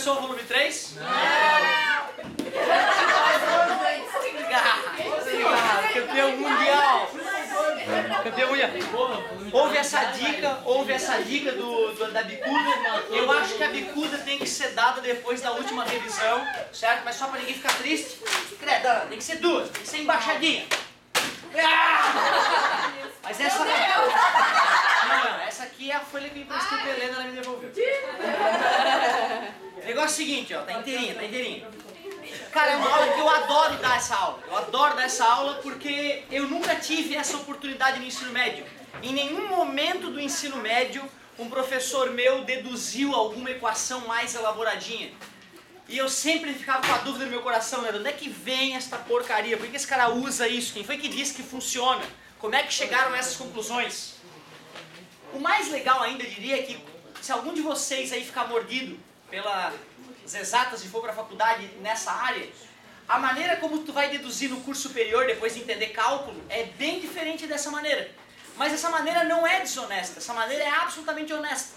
começou o volume 3? Não! Campeão mundial! Campeão mundial! Houve essa dica da bicuda. Eu acho que a bicuda tem que ser dada depois da última revisão, certo? Mas só para ninguém ficar triste, credo, tem que ser duas, tem que ser embaixadinha. Mas essa não, essa aqui é a folha que me emprestou a Helena, ela me devolveu. O negócio é o seguinte, ó, tá inteirinha. Cara, é uma aula que eu adoro dar essa aula. Eu adoro dar essa aula porque eu nunca tive essa oportunidade no ensino médio. Em nenhum momento do ensino médio, um professor meu deduziu alguma equação mais elaboradinha. E eu sempre ficava com a dúvida no meu coração, né? De onde é que vem esta porcaria? Por que esse cara usa isso? Quem foi que disse que funciona? Como é que chegaram a essas conclusões? O mais legal ainda, eu diria, é que se algum de vocês aí ficar mordido pelas exatas e for para a faculdade nessa área, a maneira como tu vai deduzir no curso superior, depois de entender cálculo, é bem diferente dessa maneira. Mas essa maneira não é desonesta, essa maneira é absolutamente honesta.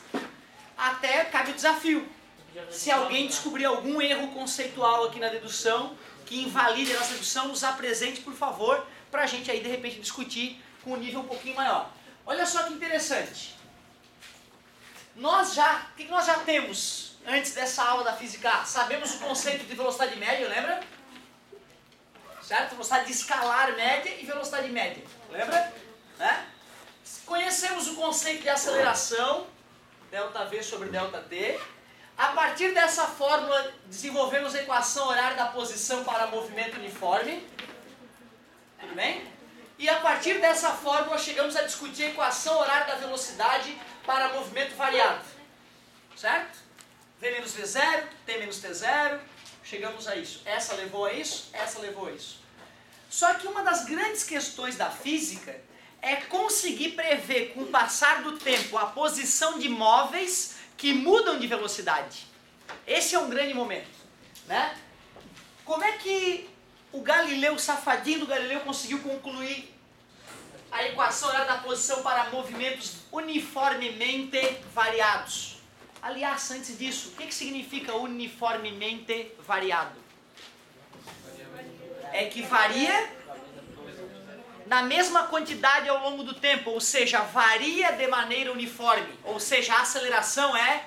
Até cabe o desafio. Se alguém descobrir algum erro conceitual aqui na dedução, que invalide a nossa dedução, nos apresente, por favor, para a gente aí de repente discutir com um nível um pouquinho maior. Olha só que interessante. O que nós já temos antes dessa aula da física A? Sabemos o conceito de velocidade média, lembra? Certo? Velocidade escalar média e velocidade média. Lembra? Conhecemos o conceito de aceleração, ΔV sobre ΔT. A partir dessa fórmula, desenvolvemos a equação horária da posição para movimento uniforme. Tudo bem? E a partir dessa fórmula, chegamos a discutir a equação horária da velocidade para movimento variado. Certo? V menos V0, T menos T0. Chegamos a isso. Essa levou a isso, essa levou a isso. Só que uma das grandes questões da física é conseguir prever, com o passar do tempo, a posição de móveis que mudam de velocidade. Esse é um grande momento, né? Como é que o Galileu, o safadinho do Galileu, conseguiu concluir a equação horária da posição para movimentos uniformemente variados? Aliás, antes disso, o que significa uniformemente variado? É que varia na mesma quantidade ao longo do tempo, ou seja, varia de maneira uniforme, ou seja, a aceleração é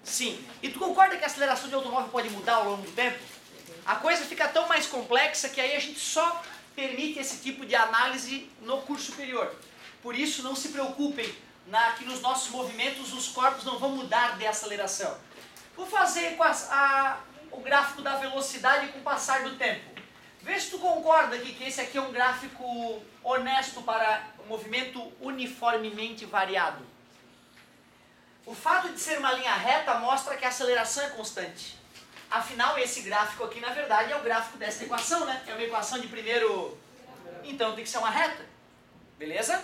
sim. E tu concorda que a aceleração de automóvel pode mudar ao longo do tempo? A coisa fica tão mais complexa que aí a gente só permite esse tipo de análise no curso superior. Por isso, não se preocupem que nos nossos movimentos os corpos não vão mudar de aceleração. Vou fazer o gráfico da velocidade com o passar do tempo. Vê se tu concorda que esse aqui é um gráfico honesto para o movimento uniformemente variado. O fato de ser uma linha reta mostra que a aceleração é constante. Afinal, esse gráfico aqui, na verdade, é o gráfico dessa equação, né? É uma equação de primeiro... Então, tem que ser uma reta. Beleza?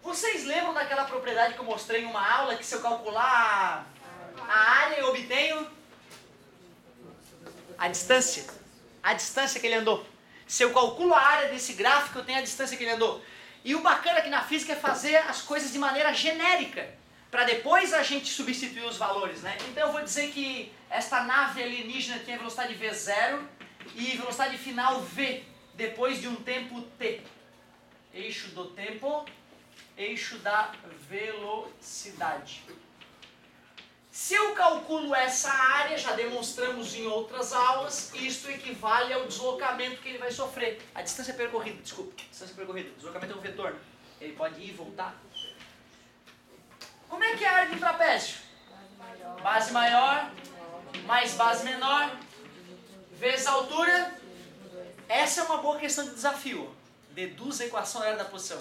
Vocês lembram daquela propriedade que eu mostrei em uma aula, que se eu calcular a área, eu obtenho a distância? A distância que ele andou. Se eu calculo a área desse gráfico, eu tenho a distância que ele andou. E o bacana aqui na física é fazer as coisas de maneira genérica, para depois a gente substituir os valores, né? Então eu vou dizer que esta nave alienígena tem a velocidade V0 e velocidade final V, depois de um tempo T. Eixo do tempo, eixo da velocidade. Se eu calculo essa área, já demonstramos em outras aulas, isto equivale ao deslocamento que ele vai sofrer. A distância percorrida, desculpa, distância percorrida. Deslocamento é um vetor, ele pode ir e voltar. Como é que é a área de um trapézio? Base maior, mais base menor, vezes a altura. Essa é uma boa questão de desafio. Deduz a equação horária da posição.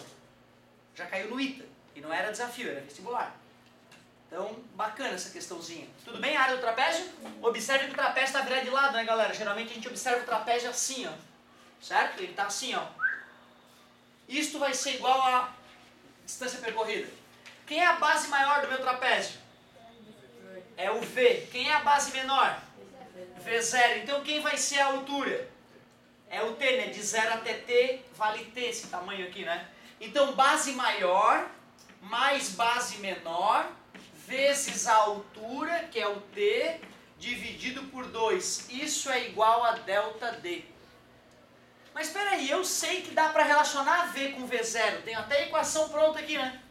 Já caiu no ITA, e não era desafio, era vestibular. Então, bacana essa questãozinha. Tudo bem a área do trapézio? Observe que o trapézio está virado de lado, né, galera? Geralmente a gente observa o trapézio assim, ó. Certo? Ele está assim, ó. Isto vai ser igual a distância percorrida. Quem é a base maior do meu trapézio? É o V. Quem é a base menor? V0. Então, quem vai ser a altura? É o T, né? De 0 até T, vale T esse tamanho aqui, né? Então, base maior mais base menor vezes a altura, que é o t, dividido por 2. Isso é igual a ΔD. Mas espera aí, eu sei que dá para relacionar V com V0. Tenho até a equação pronta aqui, né?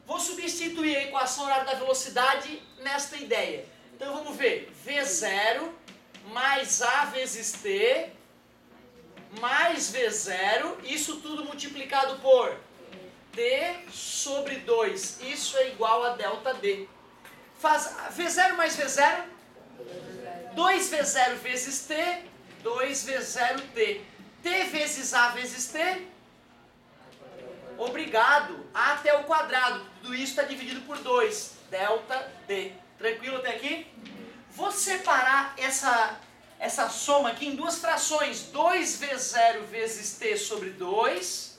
Vou substituir a equação horária da velocidade nesta ideia. Então vamos ver. V0 mais A vezes T mais V0. Isso tudo multiplicado por T sobre 2. Isso é igual a ΔD. Faz V0 mais V0. 2V0 vezes T. 2V0T. T vezes A vezes T. Obrigado. A até o quadrado. Tudo isso está dividido por 2. ΔD. Tranquilo até aqui? Vou separar essa soma aqui em duas frações. 2V0 vezes T sobre 2.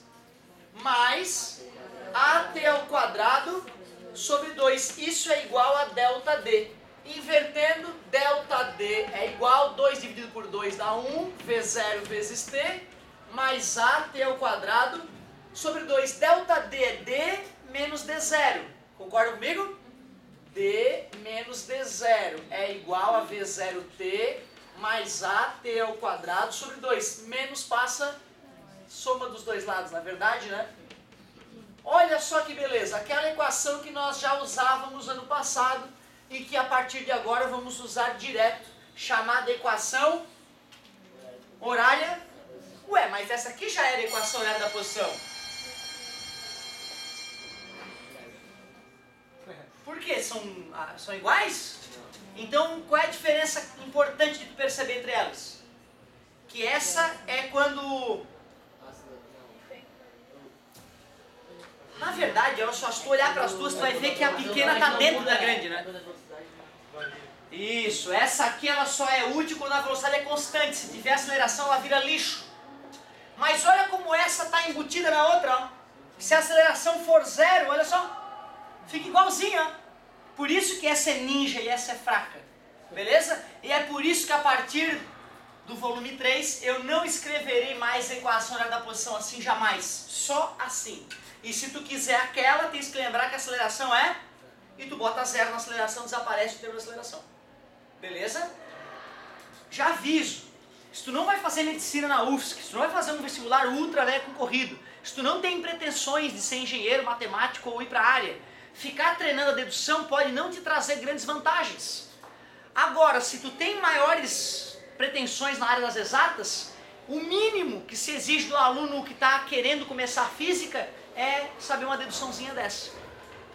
Mais AT ao quadrado sobre 2. Isso é igual a ΔD. Invertendo, ΔD é igual, 2 dividido por 2 dá 1, V0 vezes T, mais AT ao quadrado sobre 2. ΔD é D menos D0. Concorda comigo? D menos D0 é igual a V0T mais AT ao quadrado sobre 2. Menos passa soma dos dois lados, na verdade, né? Olha só que beleza, aquela equação que nós já usávamos ano passado, e que a partir de agora vamos usar direto, chamada equação horária. Ué, mas essa aqui já era a equação horária da posição. Por quê? São iguais? Então, qual é a diferença importante de tu perceber entre elas? Que essa é quando... Na verdade, olha só, se tu olhar para as duas, tu vai ver que a pequena está dentro da grande, né? Isso, essa aqui ela só é útil quando a velocidade é constante. Se tiver aceleração, ela vira lixo. Mas olha como essa está embutida na outra, ó. Se a aceleração for zero, olha só, fica igualzinha, ó. Por isso que essa é ninja e essa é fraca. Beleza? E é por isso que a partir do volume 3, eu não escreverei mais a equação horária da posição assim jamais. Só assim. E se tu quiser aquela, tens que lembrar que a aceleração é... E tu bota zero na aceleração, desaparece o termo de aceleração. Beleza? Já aviso. Se tu não vai fazer medicina na UFSC, se tu não vai fazer um vestibular ultra concorrido, se tu não tem pretensões de ser engenheiro, matemático ou ir para a área, ficar treinando a dedução pode não te trazer grandes vantagens. Agora, se tu tem maiores pretensões na área das exatas, o mínimo que se exige do aluno que está querendo começar a física é saber uma deduçãozinha dessa.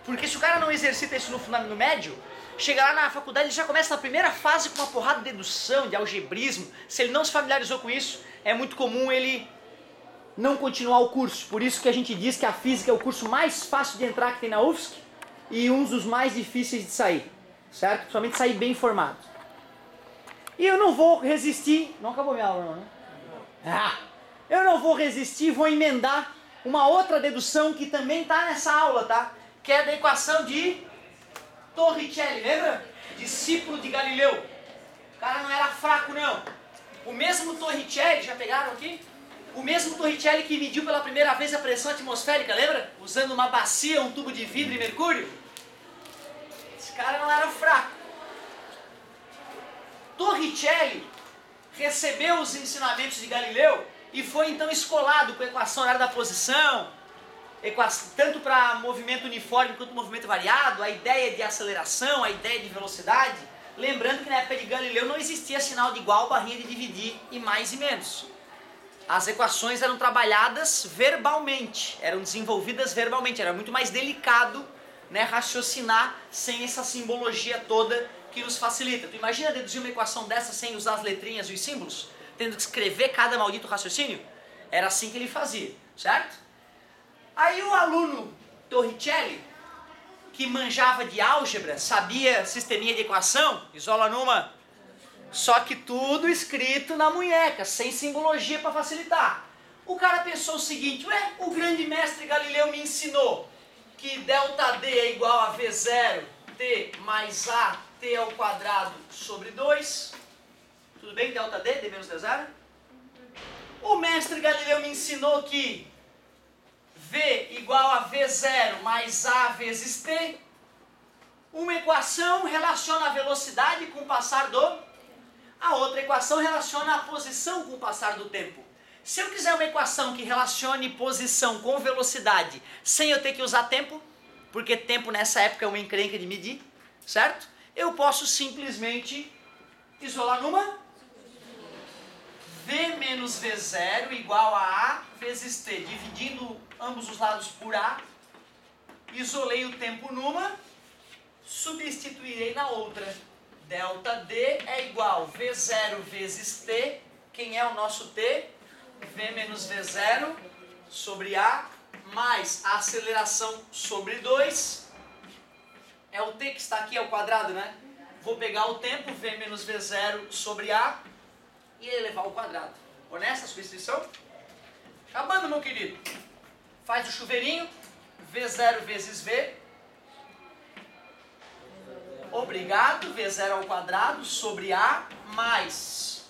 Porque se o cara não exercita isso no fundamento médio, chega lá na faculdade ele já começa na primeira fase com uma porrada de dedução, de algebrismo. Se ele não se familiarizou com isso, é muito comum ele não continuar o curso. Por isso que a gente diz que a física é o curso mais fácil de entrar que tem na UFSC e um dos mais difíceis de sair, certo? Principalmente sair bem informado. E eu não vou resistir... Não acabou minha aula, não, né? Eu não vou resistir, vou emendar uma outra dedução que também está nessa aula, tá? Que é da equação de Torricelli, lembra? Discípulo de Galileu. O cara não era fraco, não. O mesmo Torricelli, já pegaram aqui? O mesmo Torricelli que mediu pela primeira vez a pressão atmosférica, lembra? Usando uma bacia, um tubo de vidro e mercúrio. Esse cara não era fraco. Torricelli recebeu os ensinamentos de Galileu e foi então escolado com a equação horária da posição, tanto para movimento uniforme quanto movimento variado, a ideia de aceleração, a ideia de velocidade. Lembrando que na época de Galileu não existia sinal de igual, barrinha de dividir e mais e menos. As equações eram trabalhadas verbalmente, eram desenvolvidas verbalmente, era muito mais delicado, né, raciocinar sem essa simbologia toda que nos facilita. Tu imagina deduzir uma equação dessa sem usar as letrinhas e os símbolos? Tendo que escrever cada maldito raciocínio? Era assim que ele fazia, certo? Aí o aluno Torricelli, que manjava de álgebra, sabia sisteminha de equação, isola numa, só que tudo escrito na munheca, sem simbologia para facilitar. O cara pensou o seguinte, ué, o grande mestre Galileu me ensinou que ΔD é igual a V0T mais AT ao quadrado sobre 2. Tudo bem, ΔD, D menos D0? O mestre Galileu me ensinou que V igual a V0 mais A vezes T. Uma equação relaciona a velocidade com o passar do... A outra equação relaciona a posição com o passar do tempo. Se eu quiser uma equação que relacione posição com velocidade sem eu ter que usar tempo, porque tempo nessa época é uma encrenca de medir, certo? Eu posso simplesmente isolar numa V menos V0 igual a A vezes T. Dividindo ambos os lados por A, isolei o tempo numa, substituirei na outra. Delta D é igual a V0 vezes T. Quem é o nosso T? V menos V0 sobre A, mais a aceleração sobre 2. É o T que está aqui ao quadrado, né? Vou pegar o tempo, V menos V0 sobre A, e elevar ao quadrado. Honesta a substituição? Acabando, meu querido. Faz o chuveirinho. V0 vezes V. Obrigado, V0 ao quadrado sobre A mais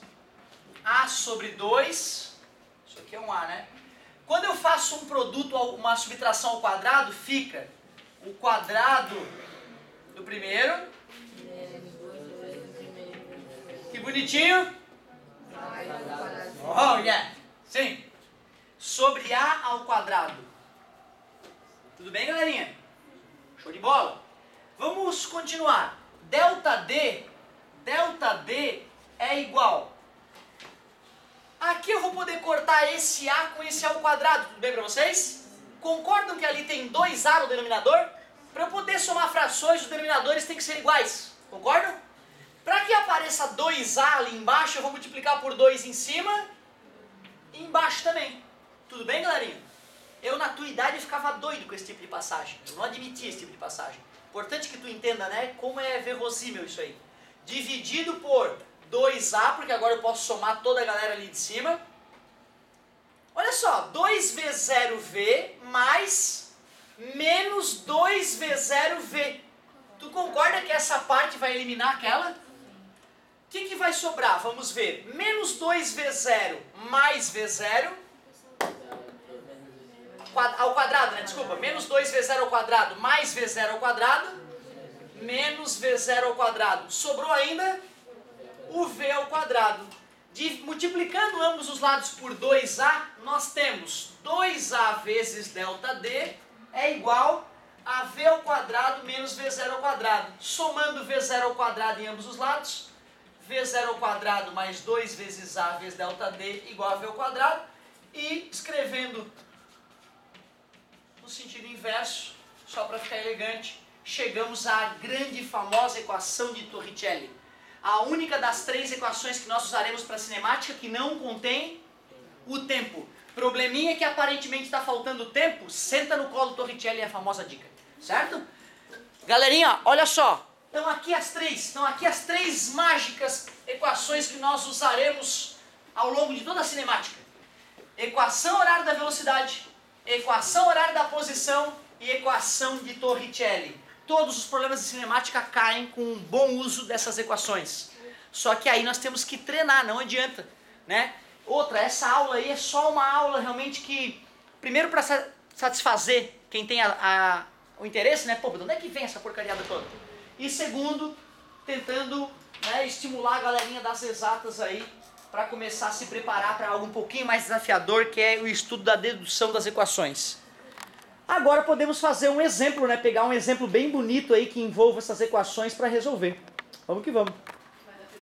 A sobre 2. Isso aqui é um A, né? Quando eu faço um produto, uma subtração ao quadrado, fica o quadrado do primeiro. Que bonitinho. Oh, yeah. Sim. Sobre A ao quadrado. Tudo bem, galerinha? Show de bola. Vamos continuar. Delta D é igual. Aqui eu vou poder cortar esse A com esse A ao quadrado. Tudo bem para vocês? Concordam que ali tem 2A no denominador? Para eu poder somar frações, os denominadores têm que ser iguais. Concordam? Para que apareça 2A ali embaixo, eu vou multiplicar por 2 em cima e embaixo também. Tudo bem, galerinha? Eu, na tua idade, ficava doido com esse tipo de passagem. Eu não admitia esse tipo de passagem. Importante que tu entenda, né, como é verossímil isso aí. Dividido por 2A, porque agora eu posso somar toda a galera ali de cima. Olha só, 2V0V mais menos 2V0V. Tu concorda que essa parte vai eliminar aquela? O que vai sobrar? Vamos ver. Menos 2V0 mais V0 ao quadrado, né? Desculpa. Menos 2V0 ao quadrado mais V0 ao quadrado menos V0 ao quadrado. Sobrou ainda o V ao quadrado. Multiplicando ambos os lados por 2A, nós temos 2A vezes delta D é igual a V ao quadrado menos V0 ao quadrado. Somando V0 ao quadrado em ambos os lados, V0 ao quadrado mais 2 vezes A vezes delta D igual a V ao quadrado. E escrevendo no sentido inverso, só para ficar elegante, chegamos à grande e famosa equação de Torricelli. A única das 3 equações que nós usaremos para cinemática que não contém o tempo. Probleminha que aparentemente está faltando tempo, senta no colo do Torricelli, é a famosa dica. Certo? Galerinha, olha só. Estão aqui as 3 mágicas equações que nós usaremos ao longo de toda a cinemática. Equação horária da velocidade, equação horária da posição e equação de Torricelli. Todos os problemas de cinemática caem com um bom uso dessas equações. Só que aí nós temos que treinar, não adianta, né? Outra, essa aula aí é só uma aula realmente que, primeiro para satisfazer quem tem o interesse, né? Pô, de onde é que vem essa porcariada toda? E segundo, tentando, né, estimular a galerinha das exatas aí para começar a se preparar para algo um pouquinho mais desafiador, que é o estudo da dedução das equações. Agora podemos fazer um exemplo, né? Pegar um exemplo bem bonito aí que envolva essas equações para resolver. Vamos que vamos.